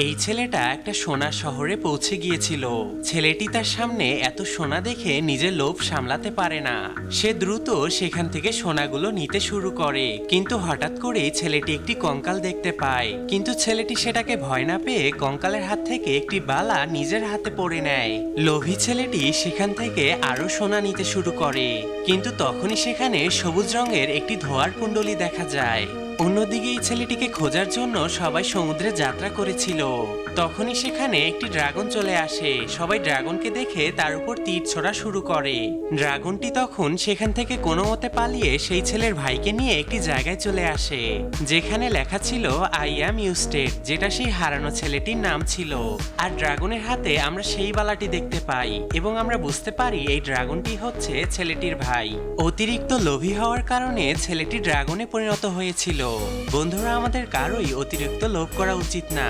এই ছেলেটা একটা সোনার শহরে পৌঁছে গিয়েছিল। ছেলেটি তার সামনে এত সোনা দেখে নিজের লোভ সামলাতে পারে না। সে দ্রুত সেখান থেকে সোনাগুলো নিতে শুরু করে, কিন্তু হঠাৎ করেই ছেলেটি একটি কঙ্কাল দেখতে পায়। কিন্তু ছেলেটি সেটাকে ভয় না পেয়ে কঙ্কালের হাত থেকে একটি বালা নিজের হাতে পড়ে নেয়। লোভী ছেলেটি সেখান থেকে আরো সোনা নিতে শুরু করে, কিন্তু তখনই সেখানে সবুজ রঙের একটি ধোঁয়ার কুণ্ডলী দেখা যায়। অন্যদিকে এই ছেলেটিকে খোঁজার জন্য সবাই সমুদ্রে যাত্রা করেছিল। তখনই সেখানে একটি ড্রাগন চলে আসে। সবাই ড্রাগনকে দেখে তার উপর তীর ছোড়া শুরু করে। ড্রাগনটি তখন সেখান থেকে কোনো মতে পালিয়ে সেই ছেলের ভাইকে নিয়ে একটি জায়গায় চলে আসে, যেখানে লেখা ছিল আই অ্যাম ইউস্টেড, যেটা সেই হারানো ছেলেটির নাম ছিল। আর ড্রাগনের হাতে আমরা সেই বালাটি দেখতে পাই এবং আমরা বুঝতে পারি এই ড্রাগনটি হচ্ছে ছেলেটির ভাই। অতিরিক্ত লোভী হওয়ার কারণে ছেলেটি ড্রাগনে পরিণত হয়েছিল। বন্ধুরা, আমাদের কারোই অতিরিক্ত লোভ করা উচিত না।